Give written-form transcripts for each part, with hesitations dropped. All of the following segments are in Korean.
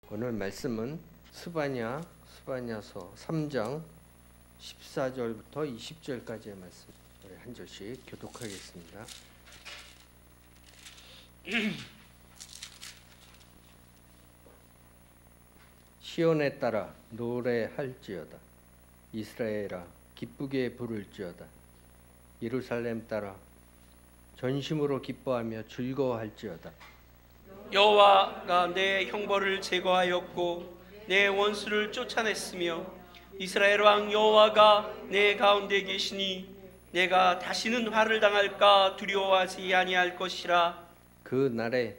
오늘 말씀은 스바냐서 3장 14절부터 20절까지의 말씀 한 절씩 교독하겠습니다. 시온에 따라 노래할지어다. 이스라엘아 기쁘게 부를지어다. 예루살렘 따라 전심으로 기뻐하며 즐거워할지어다. 여호와가 내 형벌을 제거하였고 내 원수를 쫓아냈으며 이스라엘 왕 여호와가 내 가운데 계시니 내가 다시는 화를 당할까 두려워하지 아니할 것이라. 그 날에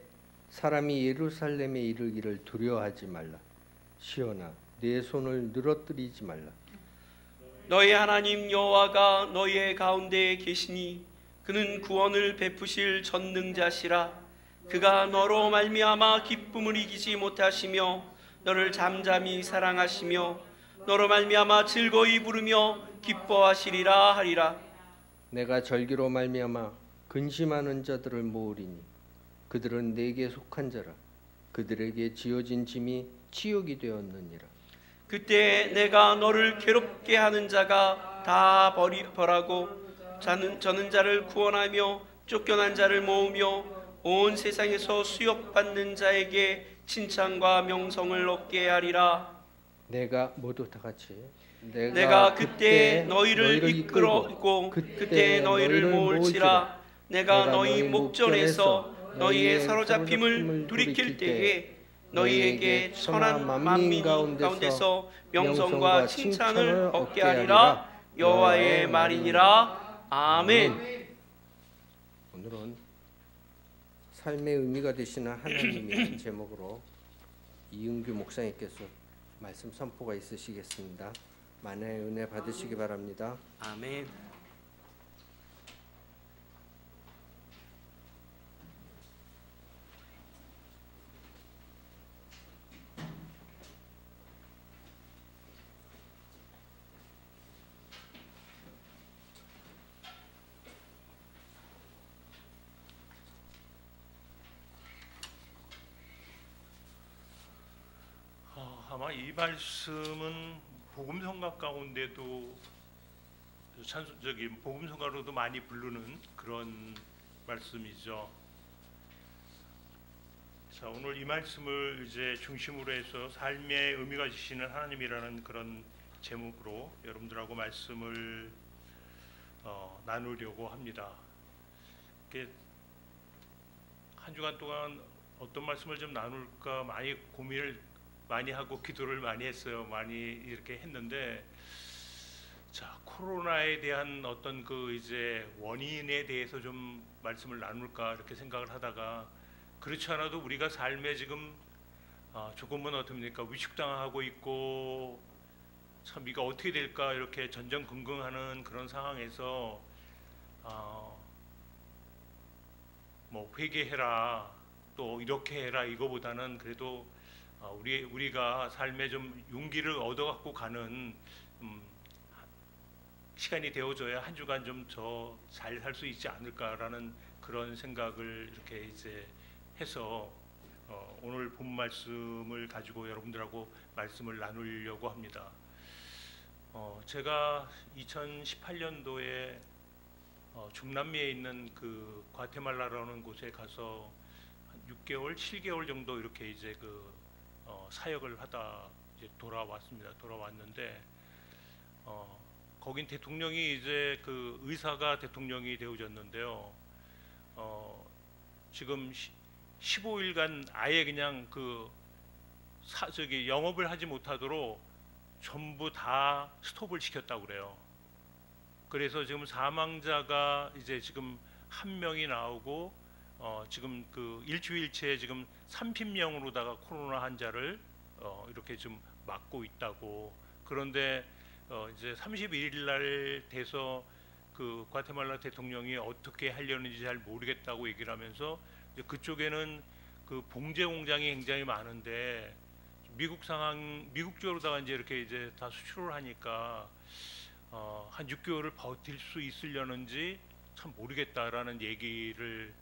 사람이 예루살렘에 이르기를 두려워하지 말라. 시온아 내 손을 늘어뜨리지 말라. 너희 하나님 여호와가 너희의 가운데 계시니 그는 구원을 베푸실 전능자시라. 그가 너로 말미암아 기쁨을 이기지 못하시며 너를 잠잠히 사랑하시며 너로 말미암아 즐거이 부르며 기뻐하시리라 하리라. 내가 절기로 말미암아 근심하는 자들을 모으리니 그들은 내게 속한 자라. 그들에게 지어진 짐이 치욕이 되었느니라. 그때 내가 너를 괴롭게 하는 자가 다 벌하고 저는 자를 구원하며 쫓겨난 자를 모으며 온 세상에서 수욕받는 자에게 칭찬과 명성을 얻게 하리라. 내가 모두 다 같이 내가 그때 너희를 이끌었고 그때 너희를 모을지라. 내가 너희 목전에서 너희의 사로잡힘을 돌이킬 때에 너희에게 천한 만민 가운데서 명성과 칭찬을 얻게 하리라. 여호와의 말이니라. 아멘. 오늘은 삶의 의미가 되시는 하나님이라는 제목으로 이은규 목사님께서 말씀 선포가 있으시겠습니다. 만나의 은혜 받으시기 바랍니다. 아멘. 아마 이 말씀은 복음성가 가운데도 복음성가로도 많이 부르는 그런 말씀이죠. 자, 오늘 이 말씀을 이제 중심으로 해서 삶의 의미가 주시는 하나님이라는 그런 제목으로 여러분들하고 말씀을 나누려고 합니다. 한 주간 동안 어떤 말씀을 좀 나눌까 많이 고민을 많이 하고 기도를 많이 했어요. 많이 이렇게 했는데, 자, 코로나에 대한 어떤 그 이제 원인에 대해서 좀 말씀을 나눌까 이렇게 생각을 하다가, 그렇지 않아도 우리가 삶에 지금 조금은 어떻습니까? 위축당하고 있고 참 이거 어떻게 될까 이렇게 전전긍긍하는 그런 상황에서 뭐 회개해라 또 이렇게 해라 이거보다는 그래도 우리가 삶에 좀 용기를 얻어갖고 가는 시간이 되어줘야 한 주간 좀 더 잘 살 수 있지 않을까라는 그런 생각을 이렇게 이제 해서 오늘 본 말씀을 가지고 여러분들하고 말씀을 나누려고 합니다. 제가 2018년도에 중남미에 있는 그 과테말라라는 곳에 가서 한 6개월, 7개월 정도 이렇게 이제 사역을 하다 이제 돌아왔는데 거긴 대통령이 이제 그 의사가 대통령이 되어졌는데요. 지금 15일간 아예 그냥 영업을 하지 못하도록 전부 다 스톱을 시켰다고 그래요. 그래서 지금 사망자가 이제 지금 한 명이 나오고 지금 그 일주일째 지금 30명으로다가 코로나 환자를 이렇게 좀 막고 있다고. 그런데 이제 31일 날 돼서 그 과테말라 대통령이 어떻게 하려는지 잘 모르겠다고 얘기를 하면서 그쪽에는 그 봉제 공장이 굉장히 많은데 미국 쪽으로다가 이제 이렇게 이제 다 수출을 하니까 한 6개월을 버틸 수 있으려는지 참 모르겠다라는 얘기를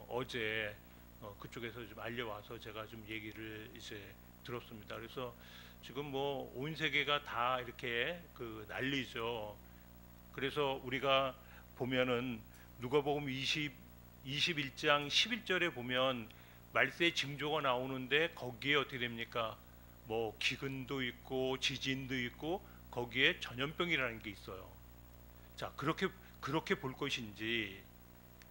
어제 그쪽에서 좀 알려와서 제가 좀 얘기를 이제 들었습니다. 그래서 지금 뭐 온 세계가 다 이렇게 그 난리죠. 그래서 우리가 보면은 누가복음 21장 11절에 보면 말세의 징조가 나오는데 거기에 어떻게 됩니까? 뭐 기근도 있고 지진도 있고 거기에 전염병이라는 게 있어요. 자, 그렇게 볼 것인지,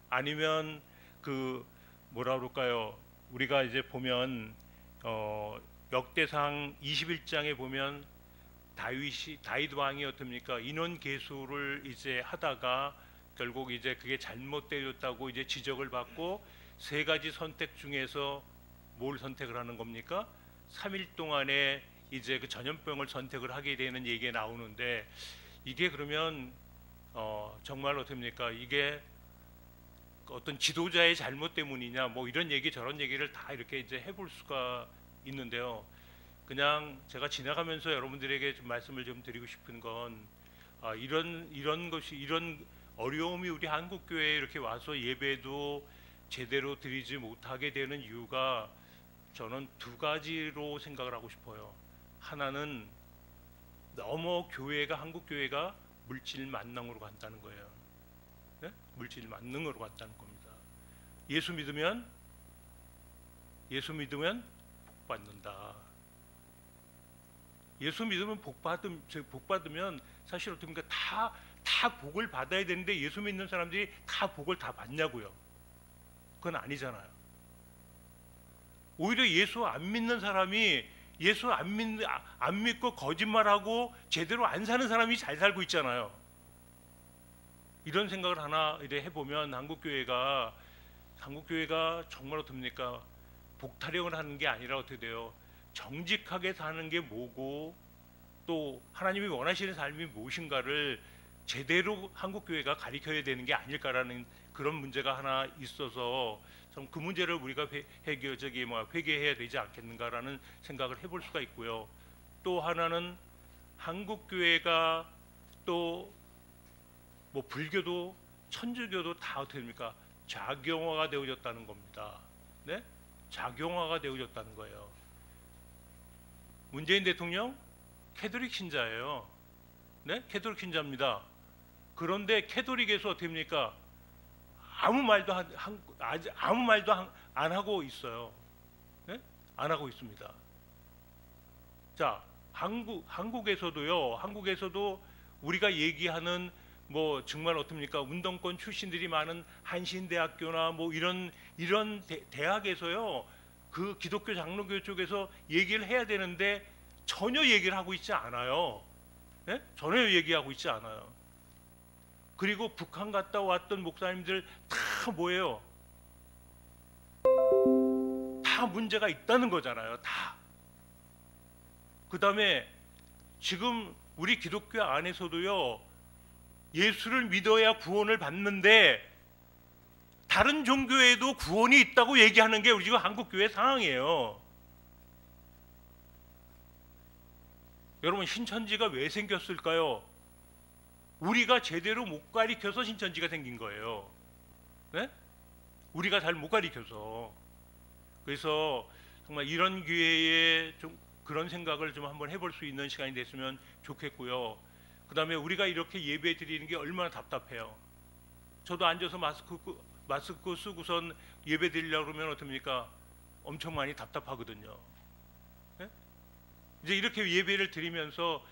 아니면 그 뭐라 그럴까요? 우리가 이제 보면 역대상 21장에 보면 다윗 왕이 어떻습니까? 인원 계수를 이제 하다가 결국 이제 그게 잘못되었다고 이제 지적을 받고 세 가지 선택 중에서 뭘 선택을 하는 겁니까? 3일 동안에 이제 그 전염병을 선택을 하게 되는 얘기가 나오는데, 이게 그러면 정말 어떻습니까? 이게 어떤 지도자의 잘못 때문이냐, 뭐 이런 얘기 저런 얘기를 다 이렇게 이제 해볼 수가 있는데요. 그냥 제가 지나가면서 여러분들에게 좀 말씀을 좀 드리고 싶은 건, 이런 어려움이 우리 한국 교회에 이렇게 와서 예배도 제대로 드리지 못하게 되는 이유가 저는 두 가지로 생각을 하고 싶어요. 하나는 너무 한국 교회가 물질 만능으로 간다는 거예요. 네? 물질 만능으로 간다는 겁니다. 예수 믿으면 복 받는다. 예수 믿으면 복 받으면 사실 어떻습니까? 다 복을 받아야 되는데 예수 믿는 사람들이 다 복을 다 받냐고요? 그건 아니잖아요. 오히려 예수 안 믿는 사람이 예수 안 믿고 거짓말하고 제대로 안 사는 사람이 잘 살고 있잖아요. 이런 생각을 하나 이제 해보면 한국 교회가 정말 어떻습니까? 복타령을 하는 게 아니라 어떻게 돼요? 정직하게 사는 게 뭐고 또 하나님이 원하시는 삶이 무엇인가를 제대로 한국 교회가 가르쳐야 되는 게 아닐까라는 그런 문제가 하나 있어서 좀 그 문제를 우리가 회개해야 되지 않겠는가라는 생각을 해볼 수가 있고요. 또 하나는 한국 교회가 또 뭐 불교도 천주교도 다 어떻게 됩니까? 작용화가 되어졌다는 겁니다. 네? 작용화가 되어졌다는 거예요. 문재인 대통령 캐톨릭 신자예요. 네? 캐톨릭 신자입니다. 그런데 캐톨릭에서 어떻게 됩니까? 아무 말도 안 하고 있어요. 네? 안 하고 있습니다. 자, 한국에서도 우리가 얘기하는 뭐 정말 어떻습니까? 운동권 출신들이 많은 한신대학교나 뭐 이런 대학에서요, 그 기독교 장로교 쪽에서 얘기를 해야 되는데 전혀 얘기를 하고 있지 않아요. 네? 전혀 얘기하고 있지 않아요. 그리고 북한 갔다 왔던 목사님들 다 뭐예요? 다 문제가 있다는 거잖아요. 다. 그 다음에 지금 우리 기독교 안에서도요, 예수를 믿어야 구원을 받는데 다른 종교에도 구원이 있다고 얘기하는 게 우리 지금 한국 교회 상황이에요. 여러분, 신천지가 왜 생겼을까요? 우리가 제대로 못 가르쳐서 신천지가 생긴 거예요. 네? 우리가 잘 못 가르쳐서. 그래서 정말 이런 기회에 좀 그런 생각을 좀 한번 해볼 수 있는 시간이 됐으면 좋겠고요. 그 다음에 우리가 이렇게 예배 드리는 게 얼마나 답답해요. 저도 앉아서 마스크 쓰고선 예배 드리려고 그러면 어떻습니까? 엄청 많이 답답하거든요. 네? 이제 이렇게 예배를 드리면서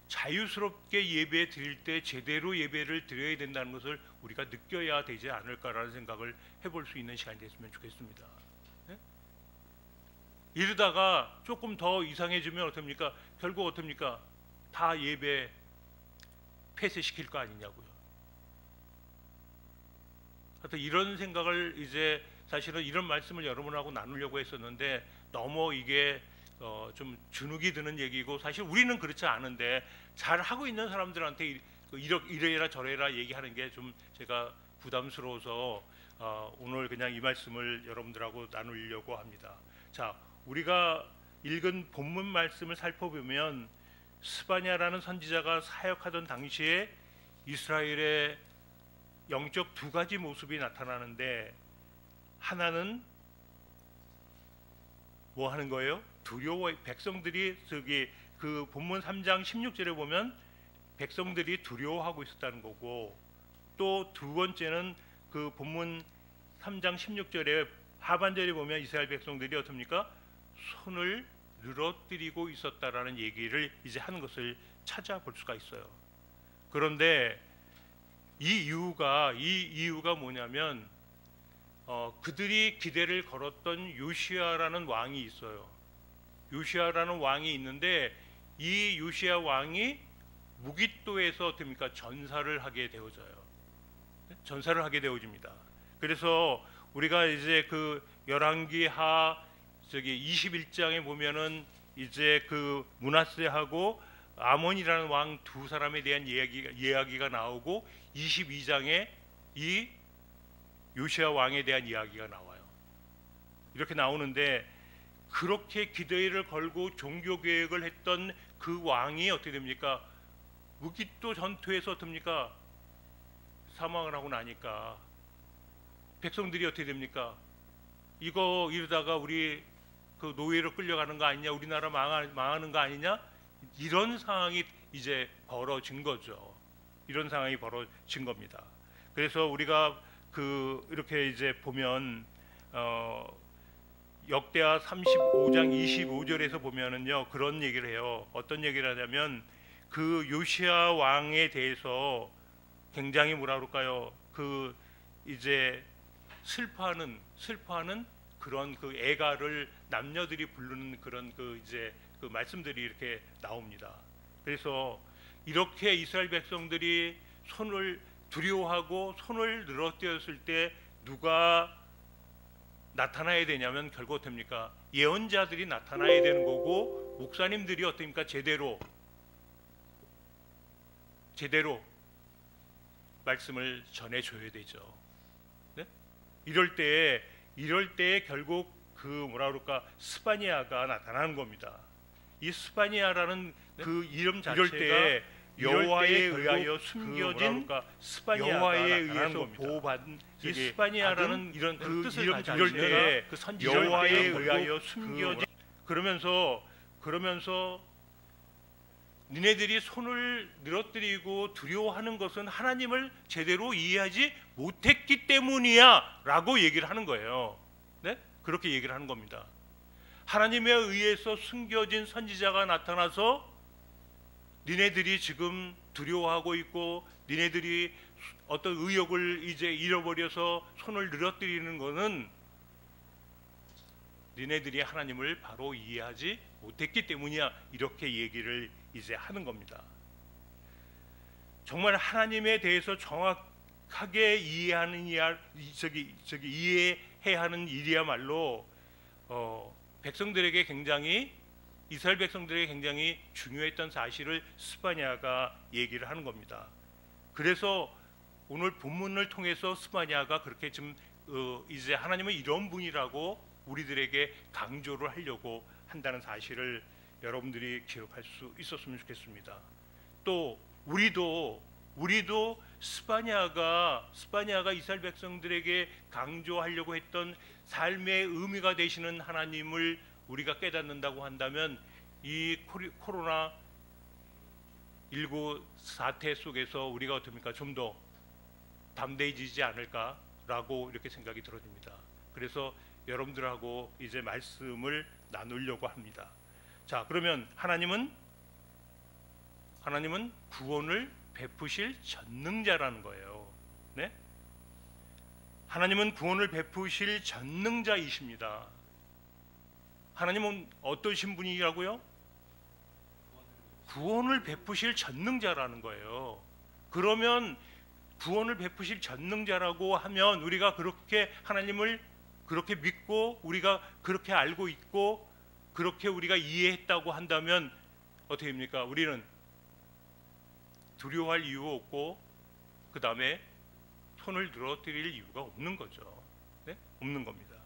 자유스럽게 예배 드릴 때 제대로 예배를 드려야 된다는 것을 우리가 느껴야 되지 않을까라는 생각을 해볼 수 있는 시간이 됐으면 좋겠습니다. 네? 이러다가 조금 더 이상해지면 어떻습니까? 결국 어떻습니까? 다 예배 폐쇄시킬 거 아니냐고요. 하여튼 이런 생각을 이제 사실은 이런 말씀을 여러분하고 나누려고 했었는데 너무 이게 좀 주눅이 드는 얘기고, 사실 우리는 그렇지 않은데 잘 하고 있는 사람들한테 이래라 저래라 얘기하는 게 좀 제가 부담스러워서 오늘 그냥 이 말씀을 여러분들하고 나누려고 합니다. 자, 우리가 읽은 본문 말씀을 살펴보면 스바냐라는 선지자가 사역하던 당시에 이스라엘의 영적 두 가지 모습이 나타나는데, 하나는 뭐 하는 거예요? 두려워. 백성들이 저기 그 본문 3장 16절에 보면 백성들이 두려워하고 있었다는 거고, 또 두 번째는 그 본문 3장 16절에 하반절에 보면 이스라엘 백성들이 어떻습니까? 손을 늘어뜨리고 있었다라는 얘기를 이제 하는 것을 찾아볼 수가 있어요. 그런데 이 이유가 뭐냐면 그들이 기대를 걸었던 요시야라는 왕이 있어요. 요시야라는 왕이 있는데 이 요시야 왕이 무깃도에서 어떻습니까? 전사를 하게 되어져요. 전사를 하게 되어집니다. 그래서 우리가 이제 그 열왕기하 저기 21장에 보면은 이제 그 므낫세하고 아몬이라는 왕 두 사람에 대한 이야기가 나오고 22장에 이 요시야 왕에 대한 이야기가 나와요. 이렇게 나오는데 그렇게 기대를 걸고 종교 계획을 했던 그 왕이 어떻게 됩니까? 무깃도 전투에서 어떻습니까? 사망을 하고 나니까 백성들이 어떻게 됩니까? 이거 이러다가 우리 그 노예로 끌려가는 거 아니냐, 우리나라 망하는 거 아니냐, 이런 상황이 이제 벌어진 거죠. 이런 상황이 벌어진 겁니다. 그래서 우리가 그 이렇게 이제 보면 역대하 35장 25절에서 보면은요 그런 얘기를 해요. 어떤 얘기를 하냐면 그 요시야 왕에 대해서 굉장히 뭐라 그럴까요? 그 이제 슬퍼하는 그런 그 애가를 남녀들이 부르는 그런 그 이제 그 말씀들이 이렇게 나옵니다. 그래서 이렇게 이스라엘 백성들이 손을 두려워하고 손을 늘어뜨렸을 때 누가 나타나야 되냐면 결국 어떻습니까? 예언자들이 나타나야 되는 거고 목사님들이 어떻습니까? 제대로 말씀을 전해줘야 되죠. 네? 이럴 때에 결국 그 뭐라 그럴까 스파니아가 나타나는 겁니다. 이 스파니아라는 그 이름 자체가 여호와에 의하여 숨겨진 스파니아에 의해서 보호받은 이 스파니아라는 이런 그 뜻을 가지고 이럴 때 여호와에 의하여 숨겨진 그러면서 니네들이 손을 늘어뜨리고 두려워하는 것은 하나님을 제대로 이해하지 못했기 때문이야 라고 얘기를 하는 거예요. 네? 그렇게 얘기를 하는 겁니다. 하나님에 의해서 숨겨진 선지자가 나타나서 니네들이 지금 두려워하고 있고 니네들이 어떤 의욕을 이제 잃어버려서 손을 늘어뜨리는 것은 니네들이 하나님을 바로 이해하지 못했기 때문이야 이렇게 얘기를 이제 하는 겁니다. 정말 하나님에 대해서 정확하게 이해하는 이해해야 하는 일이야말로 백성들에게 굉장히 이스라엘 백성들에게 굉장히 중요했던 사실을 스파니아가 얘기를 하는 겁니다. 그래서 오늘 본문을 통해서 스파니아가 그렇게 좀 이제 하나님은 이런 분이라고 우리들에게 강조를 하려고 한다는 사실을 여러분들이 기억할 수 있었으면 좋겠습니다. 또 우리도 스파니아가 이스라엘 백성들에게 강조하려고 했던 삶의 의미가 되시는 하나님을 우리가 깨닫는다고 한다면 이 코로나 19 사태 속에서 우리가 어떻습니까? 좀 더 담대해지지 않을까라고 이렇게 생각이 들어집니다. 그래서 여러분들하고 이제 말씀을 나누려고 합니다. 자, 그러면 하나님은 구원을 베푸실 전능자라는 거예요. 네? 하나님은 구원을 베푸실 전능자이십니다. 하나님은 어떠신 분이라고요? 구원을 베푸실 전능자라는 거예요. 그러면 구원을 베푸실 전능자라고 하면 우리가 그렇게 하나님을 그렇게 믿고 우리가 그렇게 알고 있고 그렇게 우리가 이해했다고 한다면 어떻게 됩니까? 우리는 두려워할 이유 없고 그 다음에 손을 늘어뜨릴 이유가 없는 거죠. 네? 없는 겁니다.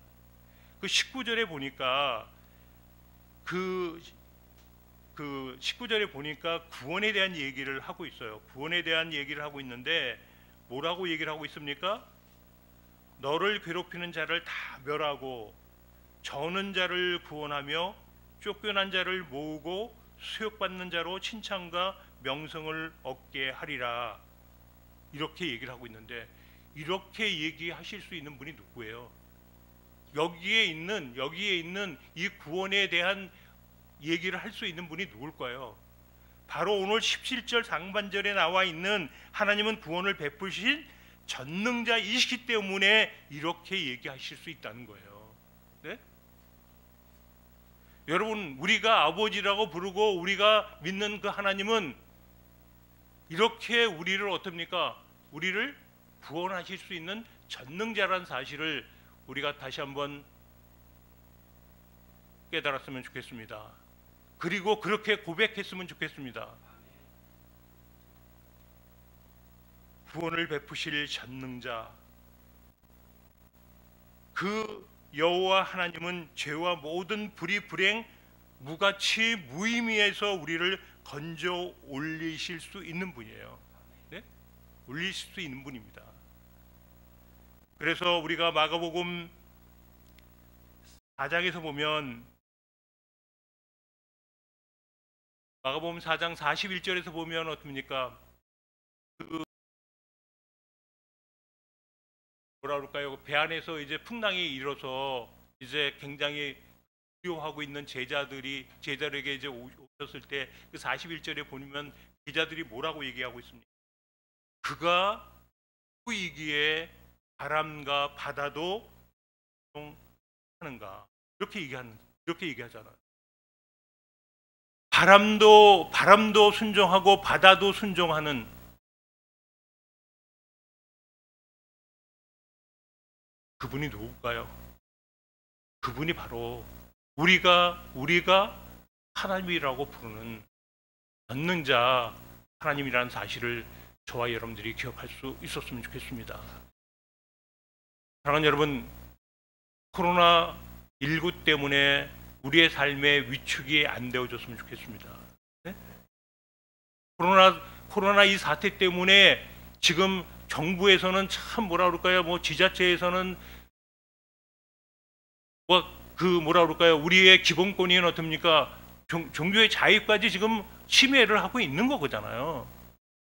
그 19절에 보니까 그 19절에 보니까 구원에 대한 얘기를 하고 있어요. 구원에 대한 얘기를 하고 있는데 뭐라고 얘기를 하고 있습니까? 너를 괴롭히는 자를 다 멸하고 저는 자를 구원하며 쫓겨난 자를 모으고 수욕받는 자로 칭찬과 명성을 얻게 하리라. 이렇게 얘기를 하고 있는데, 이렇게 얘기하실 수 있는 분이 누구예요? 여기에 있는 이 구원에 대한 얘기를 할 수 있는 분이 누굴까요? 바로 오늘 17절 상반절에 나와 있는 하나님은 구원을 베푸신 전능자이시기 때문에 이렇게 얘기하실 수 있다는 거예요. 네? 여러분, 우리가 아버지라고 부르고 우리가 믿는 그 하나님은 이렇게 우리를 어떻습니까? 우리를 구원하실 수 있는 전능자라는 사실을 우리가 다시 한번 깨달았으면 좋겠습니다. 그리고 그렇게 고백했으면 좋겠습니다. 구원을 베푸실 전능자, 그 여호와 하나님은 죄와 모든 불의, 불행, 무가치, 무의미에서 우리를 건져 올리실 수 있는 분이에요. 네? 올리실 수 있는 분입니다. 그래서 우리가 마가복음 4장에서 보면, 마가복음 4장 41절에서 보면 어떻습니까? 뭐라 그럴까요? 배 안에서 이제 풍랑이 일어서 이제 굉장히 두려워하고 있는 제자들에게 이제 오셨을 때 그 41절에 보면 제자들이 뭐라고 얘기하고 있습니까? 그가 누구이기에 바람과 바다도 하는가? 이렇게 얘기하잖아요. 바람도 순종하고 바다도 순종하는 그분이 누굴까요? 그분이 바로 우리가 하나님이라고 부르는 전능자 하나님이라는 사실을 저와 여러분들이 기억할 수 있었으면 좋겠습니다. 사랑하는 여러분, 코로나19 때문에 우리의 삶에 위축이 안 되어졌으면 좋겠습니다. 네? 코로나 이 사태 때문에 지금 정부에서는 참 뭐라 그럴까요? 지자체에서는 우리의 기본권이 어떻습니까? 종교의 자유까지 지금 침해를 하고 있는 거잖아요.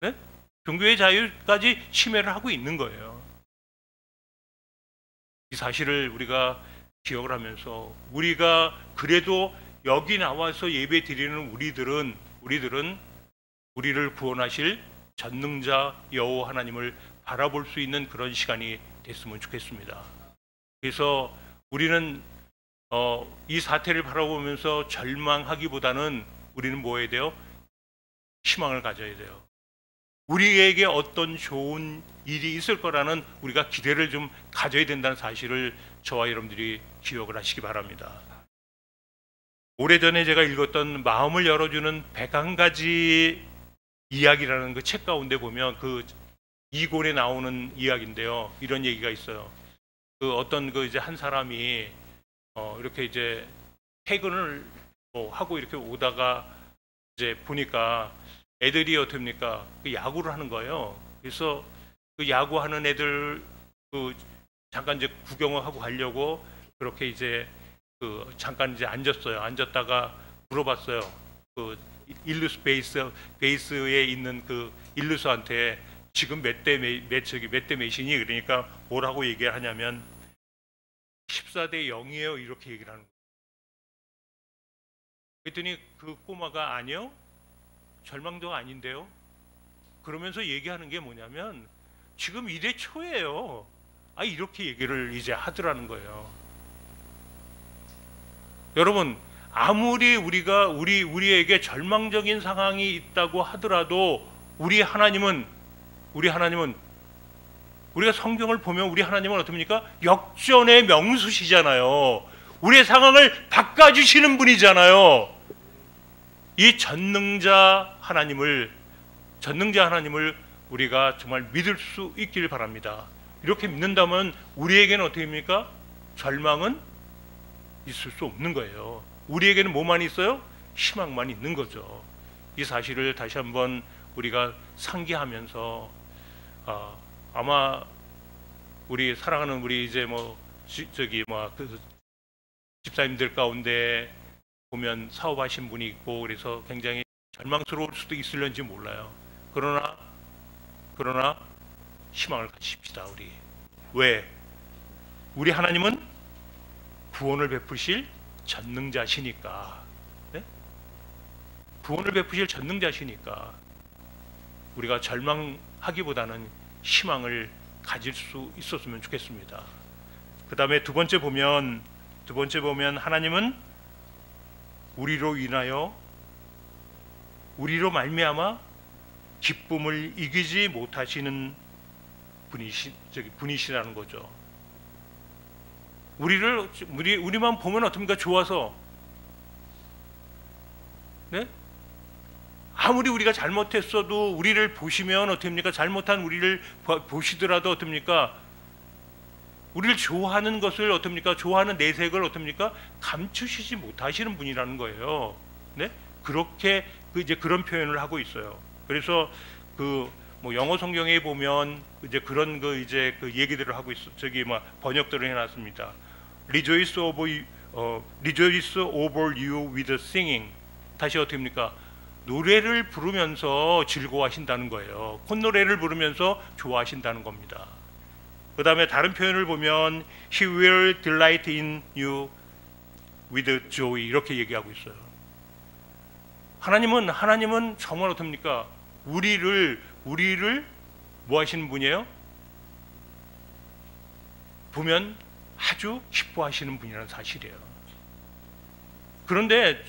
네? 종교의 자유까지 침해를 하고 있는 거예요. 이 사실을 우리가 기억을 하면서, 우리가 그래도 여기 나와서 예배 드리는 우리들은 우리를 구원하실 전능자 여호와 하나님을 바라볼 수 있는 그런 시간이 됐으면 좋겠습니다. 그래서 우리는 이 사태를 바라보면서 절망하기보다는 우리는 뭐 해야 돼요? 희망을 가져야 돼요. 우리에게 어떤 좋은 일이 있을 거라는 우리가 기대를 좀 가져야 된다는 사실을 저와 여러분들이 기억을 하시기 바랍니다. 오래전에 제가 읽었던 마음을 열어주는 101가지 이야기라는 그 책 가운데 보면 그 2권에 나오는 이야기인데요. 이런 얘기가 있어요. 어떤 이제 한 사람이 이렇게 이제 퇴근을 하고 이렇게 오다가 이제 보니까 애들이 어떻습니까? 야구를 하는 거예요. 그래서 그 야구하는 애들 잠깐 이제 구경을 하고 가려고 그렇게 이제 잠깐 이제 앉았어요. 앉았다가 물어봤어요. 일루스 베이스에 있는 그 일루스한테 지금 몇 대 몇이니? 그러니까 뭐라고 얘기를 하냐면 14대 0이에요. 이렇게 얘기를 하는 거예요. 그랬더니 그 꼬마가 아니요. 절망도가 아닌데요. 그러면서 얘기하는 게 뭐냐면 지금 1회 초예요. 이렇게 얘기를 이제 하더라는 거예요. 여러분, 아무리 우리에게 절망적인 상황이 있다고 하더라도 우리 하나님은 우리가 성경을 보면 우리 하나님은 어떻습니까? 역전의 명수시잖아요. 우리의 상황을 바꿔주시는 분이잖아요. 이 전능자 하나님을 우리가 정말 믿을 수 있길 바랍니다. 이렇게 믿는다면 우리에게는 어떻게 됩니까? 절망은 있을 수 없는 거예요. 우리에게는 뭐만 있어요? 희망만 있는 거죠. 이 사실을 다시 한번 우리가 상기하면서 아마 우리 사랑하는 우리 이제 집사님들 가운데 보면 사업하신 분이 있고 그래서 굉장히 절망스러울 수도 있을런지 몰라요. 그러나 희망을 가지십시다. 우리 왜? 우리 하나님은 구원을 베푸실 전능자시니까. 네? 구원을 베푸실 전능자시니까 우리가 절망하기보다는 희망을 가질 수 있었으면 좋겠습니다. 그 다음에 두 번째 보면 하나님은 우리로 말미암아 기쁨을 이기지 못하시는 분이시라는 거죠. 우리만 보면 어떻습니까? 좋아서, 네? 아무리 우리가 잘못했어도 우리를 보시면 어떻습니까? 잘못한 우리를 보시더라도 어떻습니까? 우리를 좋아하는 것을 어떻습니까? 좋아하는 내색을 어떻습니까? 감추시지 못하시는 분이라는 거예요. 네? 그렇게 이제 그런 표현을 하고 있어요. 그래서 뭐 영어 성경에 보면 이제 그런 이제 얘기들을 하고 있어. 번역들을 해놨습니다. Rejoice over you with singing. 다시 어떻게입니까? 노래를 부르면서 즐거워하신다는 거예요. 콧노래를 부르면서 좋아하신다는 겁니다. 그 다음에 다른 표현을 보면 He will delight in you with joy 이렇게 얘기하고 있어요. 하나님은 정말 어떻습니까? 우리를 뭐 하시는 분이에요? 보면 아주 기뻐하시는 분이라는 사실이에요. 그런데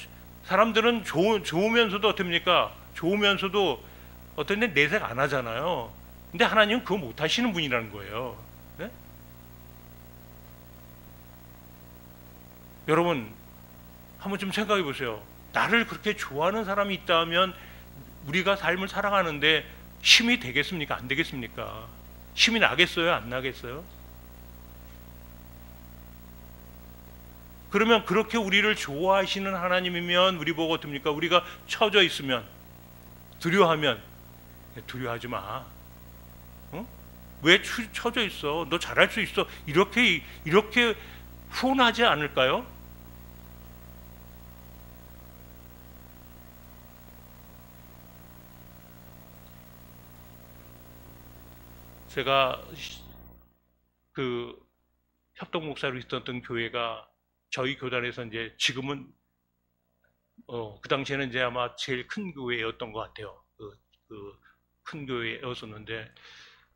사람들은 좋으면서도 어떻습니까? 좋으면서도 어떤 데 내색 안 하잖아요. 근데 하나님은 그거 못 하시는 분이라는 거예요. 네? 여러분 한번 좀 생각해 보세요. 나를 그렇게 좋아하는 사람이 있다면 우리가 삶을 살아가는데 힘이 되겠습니까? 안 되겠습니까? 힘이 나겠어요? 안 나겠어요? 그러면 그렇게 우리를 좋아하시는 하나님이면 우리 보고 어떻습니까? 우리가 처져 있으면 두려워하면 두려워하지 마. 어? 왜 처져 있어? 너 잘할 수 있어. 이렇게 후원하지 않을까요? 제가 협동 목사로 있었던 교회가 저희 교단에서 이제 지금은 그 당시에는 이제 아마 제일 큰 교회였던 것 같아요. 큰 교회였었는데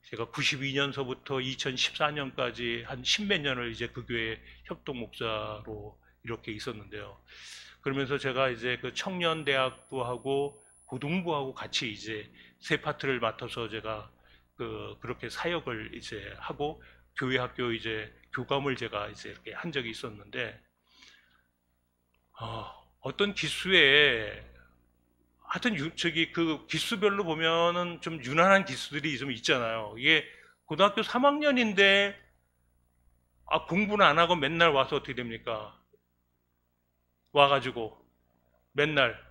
제가 92년서부터 2014년까지 한 10몇 년을 이제 그 교회 협동 목사로 이렇게 있었는데요. 그러면서 제가 이제 청년대학부하고 고등부하고 같이 이제 세 파트를 맡아서 제가 그렇게 사역을 이제 하고 교회 학교 이제 교감을 제가 이제 이렇게 한 적이 있었는데 어떤 기수에 하여튼 기수별로 보면은 좀 유난한 기수들이 좀 있잖아요. 이게 고등학교 3학년인데 공부는 안 하고 맨날 와서 어떻게 됩니까? 와가지고 맨날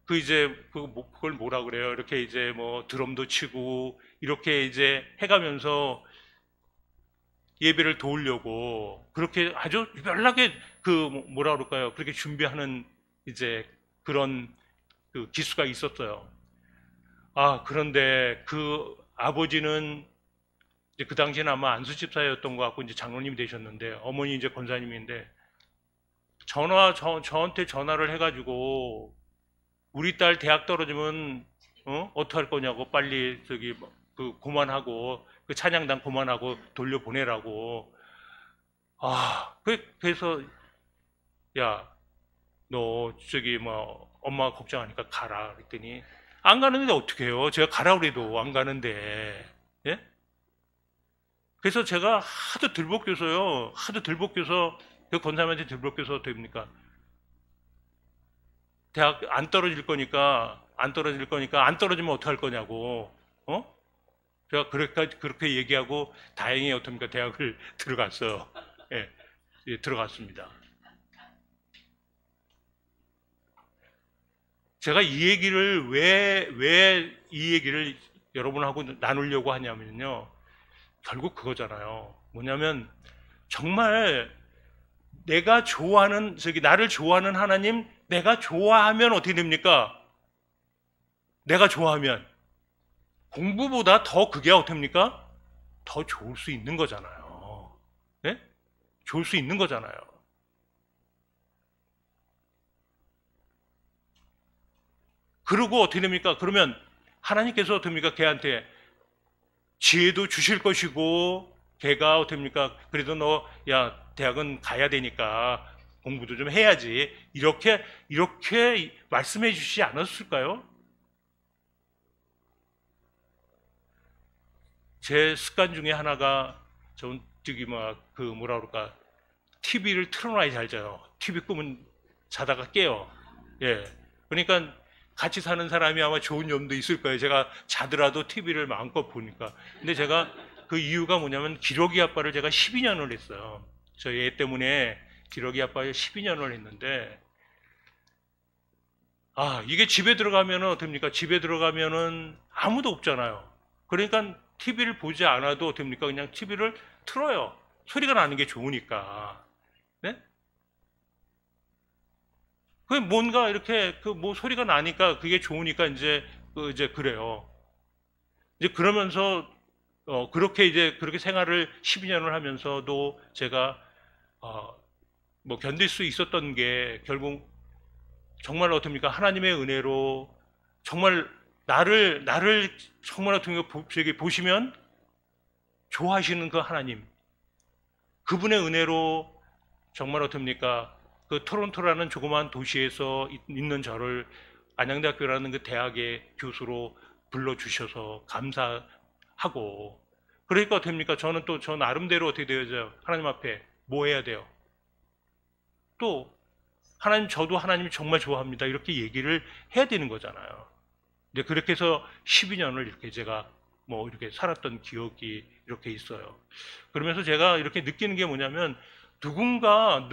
그걸 뭐라 그래요? 이렇게 이제 뭐 드럼도 치고 이렇게 이제 해가면서 예배를 도우려고 그렇게 아주 유별나게 뭐라 그럴까요? 그렇게 준비하는 이제 그런 기수가 있었어요. 그런데 그 아버지는 이제 그 당시에는 아마 안수집사였던 것 같고 이제 장로님이 되셨는데 어머니 이제 권사님인데 저한테 전화를 해가지고 우리 딸 대학 떨어지면 어떡할 거냐고 빨리 그만하고 그 찬양단 그만하고 돌려보내라고. 그래서 야 너 뭐 엄마가 걱정하니까 가라 그랬더니 안 가는데 어떻게 해요? 제가 가라 그래도 안 가는데. 예? 그래서 제가 하도 들볶여서요. 그 권사님한테 들볶여서 됩니까? 대학 안 떨어질 거니까 안 떨어지면 어떡할 거냐고. 제가 그렇게 얘기하고 다행히 어떻습니까? 대학을 들어갔어요. 예, 들어갔습니다. 제가 이 얘기를 왜 이 얘기를 여러분하고 나누려고 하냐면요. 결국 그거잖아요. 뭐냐면 정말 내가 좋아하는, 나를 좋아하는 하나님, 내가 좋아하면 어떻게 됩니까? 내가 좋아하면 공부보다 더 그게 어떻게 됩니까? 더 좋을 수 있는 거잖아요. 네? 좋을 수 있는 거잖아요. 그리고 어떻게 됩니까? 그러면 하나님께서 어떻게 됩니까? 걔한테 지혜도 주실 것이고, 걔가 어떻게 됩니까? 그래도 너, 야, 대학은 가야 되니까 공부도 좀 해야지. 이렇게 말씀해 주시지 않았을까요? 제 습관 중에 하나가, 뭐라 그럴까, TV를 틀어놔야 잘 자요. TV 끄면 자다가 깨요. 예. 그러니까 같이 사는 사람이 아마 좋은 점도 있을 거예요. 제가 자더라도 TV를 마음껏 보니까. 근데 제가 그 이유가 뭐냐면 기러기 아빠를 제가 12년을 했어요. 저희 애 때문에 기러기 아빠를 12년을 했는데, 이게 집에 들어가면은 어떻습니까? 집에 들어가면은 아무도 없잖아요. 그러니까 TV를 보지 않아도 어떻습니까? 그냥 TV를 틀어요. 소리가 나는 게 좋으니까. 네? 그 뭔가 이렇게 뭐 소리가 나니까 그게 좋으니까 이제 그래요. 이제 그러면서 그렇게 생활을 12년을 하면서도 제가 뭐 견딜 수 있었던 게 결국 정말 어떻습니까? 하나님의 은혜로 정말 나를 정말 어떻게 보시면 좋아하시는 그 하나님, 그분의 은혜로 정말 어떻습니까? 그 토론토라는 조그마한 도시에서 있는 저를 안양대학교라는 그 대학의 교수로 불러주셔서 감사하고, 그러니까 어떻습니까? 저는 또 저 나름대로 어떻게 되어야죠? 하나님 앞에 뭐 해야 돼요? 또 하나님, 저도 하나님이 정말 좋아합니다, 이렇게 얘기를 해야 되는 거잖아요. 근데 그렇게 해서 12년을 이렇게 제가 뭐 이렇게 살았던 기억이 이렇게 있어요. 그러면서 제가 이렇게 느끼는 게 뭐냐면, 누군가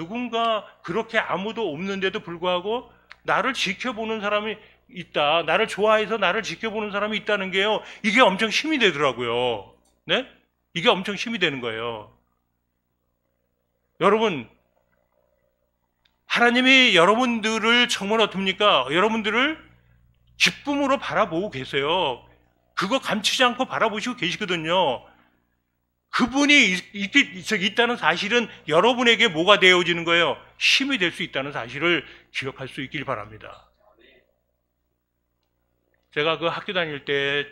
그렇게 아무도 없는데도 불구하고 나를 지켜보는 사람이 있다, 나를 좋아해서 나를 지켜보는 사람이 있다는 게요, 이게 엄청 힘이 되더라고요. 네? 이게 엄청 힘이 되는 거예요. 여러분, 하나님이 여러분들을 정말 어떻습니까? 여러분들을 기쁨으로 바라보고 계세요. 그거 감추지 않고 바라보시고 계시거든요. 그분이 있다는 사실은 여러분에게 뭐가 되어지는 거예요? 힘이 될 수 있다는 사실을 기억할 수 있길 바랍니다. 제가 그 학교 다닐 때,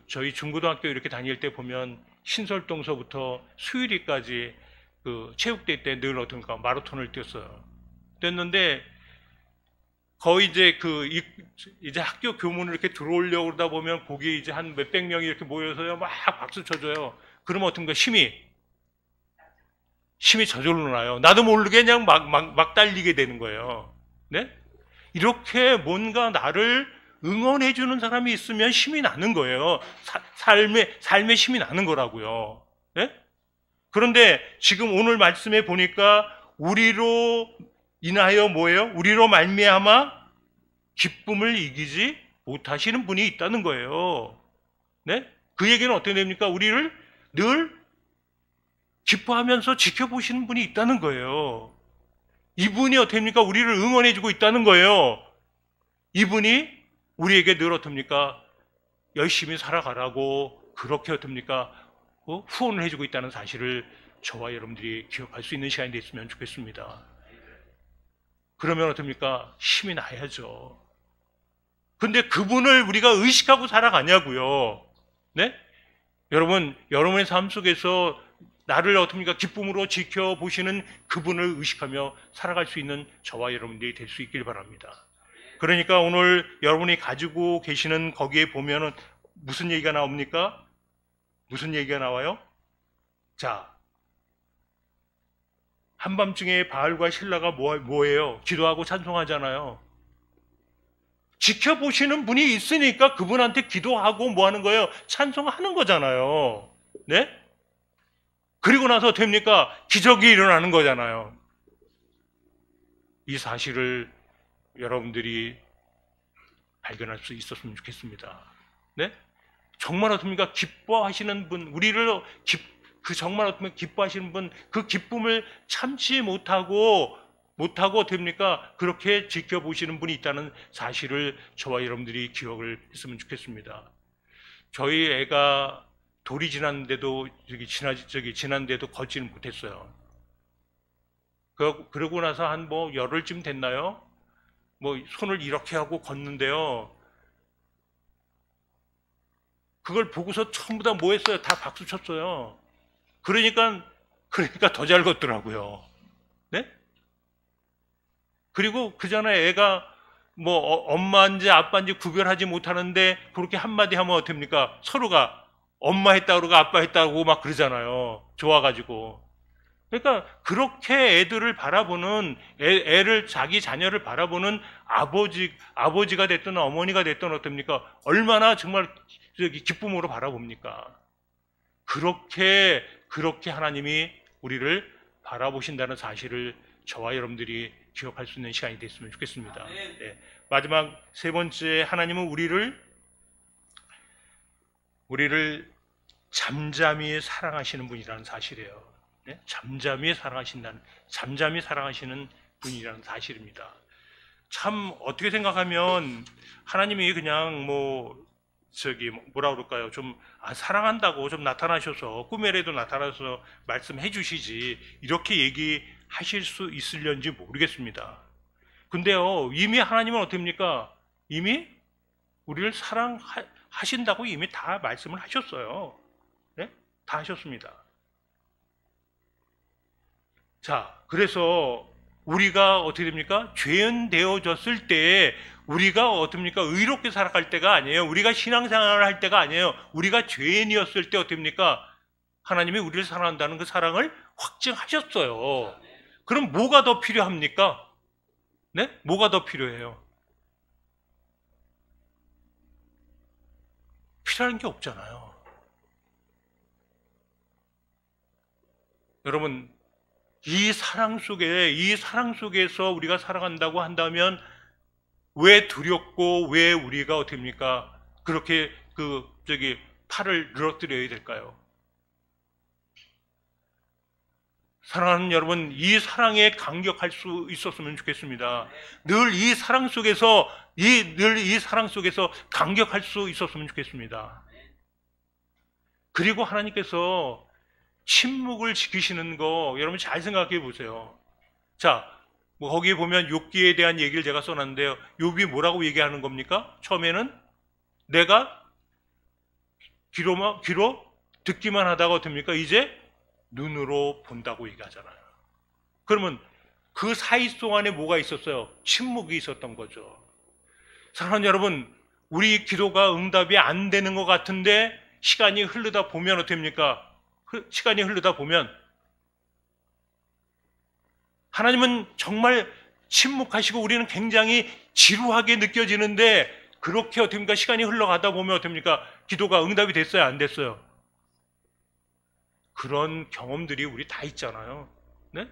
저희 중고등학교 이렇게 다닐 때 보면 신설동서부터 수유리까지 그 체육대회 때 늘 어떤가 마라톤을 뛰었는데, 거의 이제 학교 교문을 이렇게 들어오려고 그러다 보면 거기에 이제 한 몇백 명이 이렇게 모여서요, 막 박수 쳐줘요. 그러면 어떤가 힘이 저절로 나요. 나도 모르게 그냥 막 달리게 되는 거예요. 네? 이렇게 뭔가 나를 응원해주는 사람이 있으면 힘이 나는 거예요. 삶의 힘이 나는 거라고요. 네? 그런데 지금 오늘 말씀에 보니까 우리로 인하여 뭐예요? 우리로 말미암아 기쁨을 이기지 못하시는 분이 있다는 거예요. 네? 그 얘기는 어떻게 됩니까? 우리를 늘 기뻐하면서 지켜보시는 분이 있다는 거예요. 이분이 어떻게 됩니까? 우리를 응원해주고 있다는 거예요. 이분이 우리에게 늘 어떻습니까? 열심히 살아가라고 그렇게 어떻습니까? 후원을 해주고 있다는 사실을 저와 여러분들이 기억할 수 있는 시간이 됐으면 좋겠습니다. 그러면 어떻습니까? 힘이 나야죠. 근데 그분을 우리가 의식하고 살아가냐고요. 네? 여러분, 여러분의 삶 속에서 나를 어떻습니까? 기쁨으로 지켜보시는 그분을 의식하며 살아갈 수 있는 저와 여러분들이 될 수 있길 바랍니다. 그러니까 오늘 여러분이 가지고 계시는 거기에 보면은 무슨 얘기가 나옵니까? 무슨 얘기가 나와요? 자, 한밤중에 바알과 실라가 뭐예요? 기도하고 찬송하잖아요. 지켜보시는 분이 있으니까 그분한테 기도하고 뭐 하는 거예요? 찬송하는 거잖아요. 네? 그리고 나서 됩니까? 기적이 일어나는 거잖아요. 이 사실을 여러분들이 발견할 수 있었으면 좋겠습니다. 네? 정말 어떻습니까? 기뻐하시는 분, 우리를 그 정말 어떻게 기뻐하시는 분, 그 기쁨을 참지 못하고 됩니까? 그렇게 지켜보시는 분이 있다는 사실을 저와 여러분들이 기억을 했으면 좋겠습니다. 저희 애가 돌이 지났는데도 지난데도 걷지는 못했어요. 그러고 나서 한 뭐 열흘쯤 됐나요? 뭐 손을 이렇게 하고 걷는데요. 그걸 보고서 전부 다 뭐 했어요? 다 박수 쳤어요. 그러니까 더 잘 걷더라고요. 네? 그리고 그 전에 애가 뭐 엄마인지 아빠인지 구별하지 못하는데 그렇게 한마디 하면 어떡합니까? 서로가 엄마 했다 그러고 아빠 했다고 막 그러잖아요. 좋아가지고. 그러니까 그렇게 애들을 바라보는 애를 자기 자녀를 바라보는 아버지가 됐든 어머니가 됐든 어떻습니까? 얼마나 정말 기쁨으로 바라봅니까? 그렇게 하나님이 우리를 바라보신다는 사실을 저와 여러분들이 기억할 수 있는 시간이 됐으면 좋겠습니다. 네. 마지막 세 번째, 하나님은 우리를 잠잠히 사랑하시는 분이라는 사실이에요. 네? 잠잠히 사랑하시는 분이라는 사실입니다. 참 어떻게 생각하면 하나님이 그냥 뭐라 그럴까요? 좀 사랑한다고 좀 나타나셔서 꿈에라도 나타나서 말씀해 주시지 이렇게 얘기하실 수 있으려는지 모르겠습니다. 근데요, 이미 하나님은 어떻습니까? 이미 우리를 사랑하신다고 이미 다 말씀을 하셨어요. 네? 다 하셨습니다. 자, 그래서 우리가 어떻게 됩니까? 죄인 되어졌을 때 우리가 어떻습니까? 의롭게 살아갈 때가 아니에요. 우리가 신앙생활을 할 때가 아니에요. 우리가 죄인이었을 때 어떻습니까? 하나님이 우리를 사랑한다는 그 사랑을 확증하셨어요. 그럼 뭐가 더 필요합니까? 네? 뭐가 더 필요해요? 필요한 게 없잖아요. 여러분, 이 사랑 속에서 우리가 살아간다고 한다면 왜 두렵고 왜 우리가 어떻습니까? 그렇게 팔을 늘어뜨려야 될까요? 사랑하는 여러분, 이 사랑에 감격할 수 있었으면 좋겠습니다. 늘 이 사랑 속에서 감격할 수 있었으면 좋겠습니다. 그리고 하나님께서 침묵을 지키시는 거 여러분 잘 생각해 보세요. 자, 뭐 거기에 보면 욥기에 대한 얘기를 제가 써놨는데요. 욥이 뭐라고 얘기하는 겁니까? 처음에는 내가 귀로 듣기만 하다가 어떻습니까? 이제 눈으로 본다고 얘기하잖아요. 그러면 그 사이 동안에 뭐가 있었어요? 침묵이 있었던 거죠. 사랑하는 여러분, 우리 기도가 응답이 안 되는 것 같은데 시간이 흐르다 보면 어떻습니까? 시간이 흐르다 보면 하나님은 정말 침묵하시고 우리는 굉장히 지루하게 느껴지는데 그렇게 어떻습니까? 시간이 흘러가다 보면 어떻습니까? 기도가 응답이 됐어요? 안 됐어요? 그런 경험들이 우리 다 있잖아요. 네?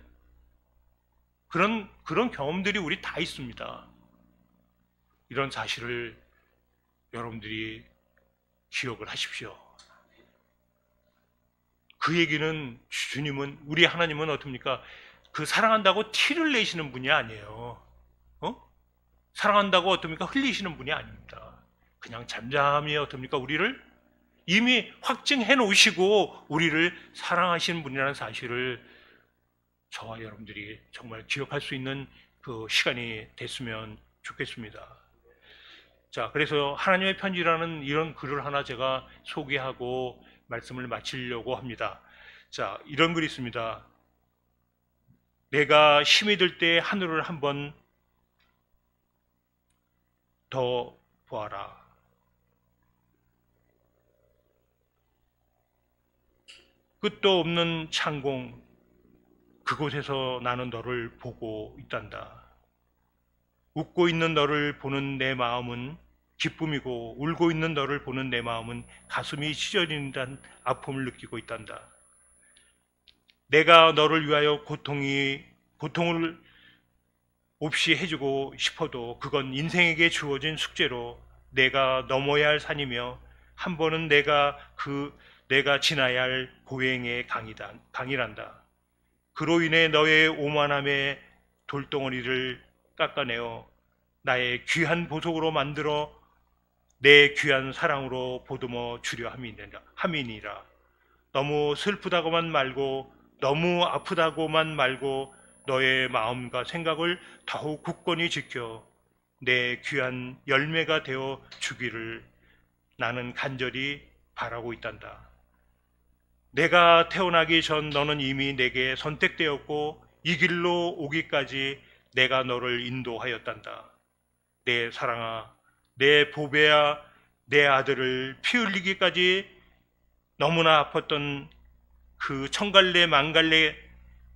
그런 경험들이 우리 다 있습니다. 이런 사실을 여러분들이 기억을 하십시오. 그 얘기는 우리 하나님은 어떻습니까? 그 사랑한다고 티를 내시는 분이 아니에요. 사랑한다고 어떻습니까? 흘리시는 분이 아닙니다. 그냥 잠잠히 어떻습니까? 우리를 이미 확증해 놓으시고 우리를 사랑하시는 분이라는 사실을 저와 여러분들이 정말 기억할 수 있는 그 시간이 됐으면 좋겠습니다. 자, 그래서 하나님의 편지라는 이런 글을 하나 제가 소개하고 말씀을 마치려고 합니다. 자, 이런 글이 있습니다. 내가 힘이 들 때 하늘을 한번 더 보아라. 끝도 없는 창공, 그곳에서 나는 너를 보고 있단다. 웃고 있는 너를 보는 내 마음은 기쁨이고 울고 있는 너를 보는 내 마음은 가슴이 찢어진다는 아픔을 느끼고 있단다. 내가 너를 위하여 고통을 없이 해주고 싶어도 그건 인생에게 주어진 숙제로 내가 넘어야 할 산이며 한 번은 내가 그 내가 지나야 할 고행의 강이란다. 그로 인해 너의 오만함의 돌덩어리를 깎아내어 나의 귀한 보석으로 만들어 내 귀한 사랑으로 보듬어 주려 함이니라. 너무 슬프다고만 말고 너무 아프다고만 말고 너의 마음과 생각을 더욱 굳건히 지켜 내 귀한 열매가 되어 주기를 나는 간절히 바라고 있단다. 내가 태어나기 전 너는 이미 내게 선택되었고 이 길로 오기까지 내가 너를 인도하였단다. 내 사랑아, 내 보배야, 내 아들을 피 흘리기까지 너무나 아팠던 그 천갈래 만갈래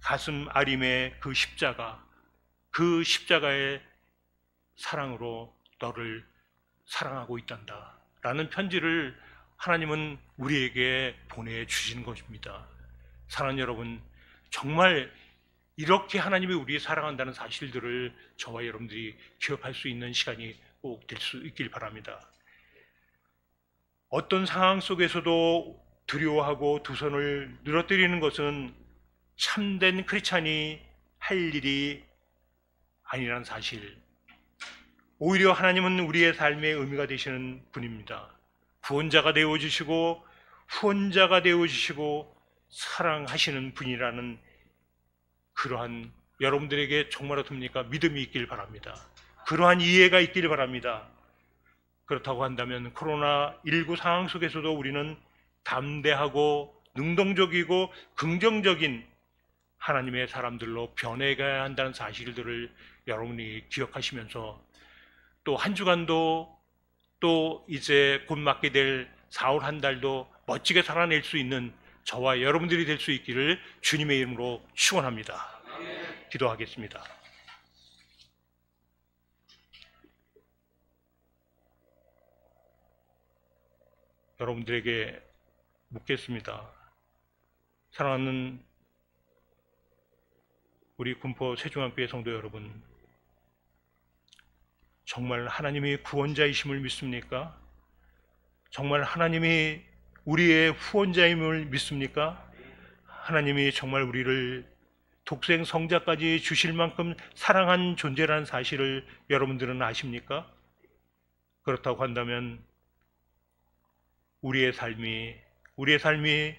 가슴 아림의 그 십자가의 사랑으로 너를 사랑하고 있단다 라는 편지를 하나님은 우리에게 보내주신 것입니다. 사랑하는 여러분, 정말 이렇게 하나님이 우리 사랑한다는 사실들을 저와 여러분들이 기억할 수 있는 시간이 꼭 될 수 있길 바랍니다. 어떤 상황 속에서도 두려워하고 두 손을 늘어뜨리는 것은 참된 크리스찬이 할 일이 아니라는 사실. 오히려 하나님은 우리의 삶의 의미가 되시는 분입니다. 구원자가 되어주시고 후원자가 되어주시고 사랑하시는 분이라는 그러한 여러분들에게 정말 어떻습니까? 믿음이 있길 바랍니다. 그러한 이해가 있길 바랍니다. 그렇다고 한다면 코로나19 상황 속에서도 우리는 담대하고 능동적이고 긍정적인 하나님의 사람들로 변해가야 한다는 사실들을 여러분이 기억하시면서 또 한 주간도 또 이제 곧 맞게 될 4월 한 달도 멋지게 살아낼 수 있는 저와 여러분들이 될 수 있기를 주님의 이름으로 축원합니다. 기도하겠습니다. 여러분들에게 묻겠습니다. 사랑하는 우리 군포 세종학교의 성도 여러분, 정말 하나님이 구원자이심을 믿습니까? 정말 하나님이 우리의 후원자임을 믿습니까? 하나님이 정말 우리를 독생 성자까지 주실 만큼 사랑한 존재라는 사실을 여러분들은 아십니까? 그렇다고 한다면 우리의 삶이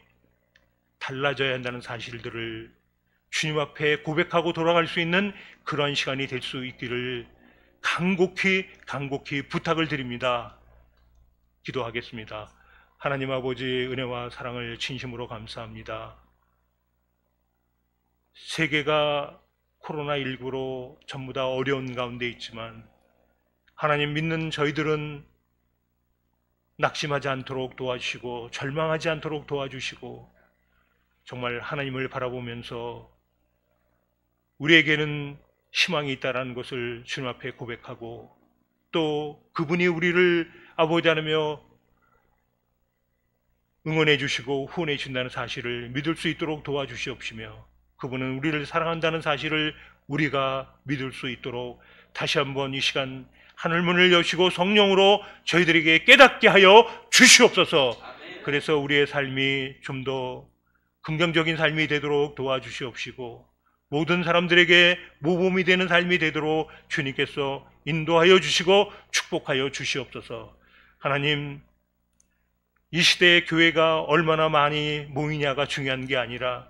달라져야 한다는 사실들을 주님 앞에 고백하고 돌아갈 수 있는 그런 시간이 될 수 있기를 간곡히 부탁을 드립니다. 기도하겠습니다. 하나님 아버지, 은혜와 사랑을 진심으로 감사합니다. 세계가 코로나19로 전부 다 어려운 가운데 있지만 하나님 믿는 저희들은 낙심하지 않도록 도와주시고 절망하지 않도록 도와주시고 정말 하나님을 바라보면서 우리에게는 희망이 있다는 것을 주님 앞에 고백하고 또 그분이 우리를 아버지 하나며 응원해 주시고 후원해 주신다는 사실을 믿을 수 있도록 도와주시옵시며 그분은 우리를 사랑한다는 사실을 우리가 믿을 수 있도록 다시 한번 이 시간 하늘문을 여시고 성령으로 저희들에게 깨닫게 하여 주시옵소서. 그래서 우리의 삶이 좀 더 긍정적인 삶이 되도록 도와주시옵시고 모든 사람들에게 모범이 되는 삶이 되도록 주님께서 인도하여 주시고 축복하여 주시옵소서. 하나님, 이 시대의 교회가 얼마나 많이 모이냐가 중요한 게 아니라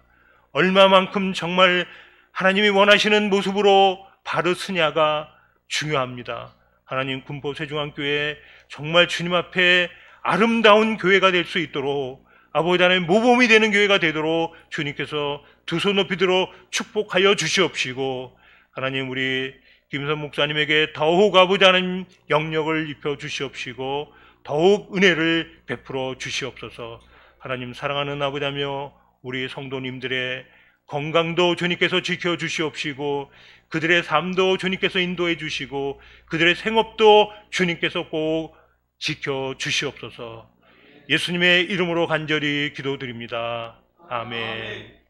얼마만큼 정말 하나님이 원하시는 모습으로 바로 서냐가 중요합니다. 하나님, 군포 세종학교에 정말 주님 앞에 아름다운 교회가 될 수 있도록 아버지 하나님 모범이 되는 교회가 되도록 주님께서 두 손 높이 들어 축복하여 주시옵시고 하나님, 우리 김선 목사님에게 더욱 아버지 하나님 영력을 입혀 주시옵시고 더욱 은혜를 베풀어 주시옵소서. 하나님, 사랑하는 아버지며 우리 성도님들의 건강도 주님께서 지켜 주시옵시고 그들의 삶도 주님께서 인도해 주시고 그들의 생업도 주님께서 꼭 지켜 주시옵소서. 예수님의 이름으로 간절히 기도드립니다. 아멘.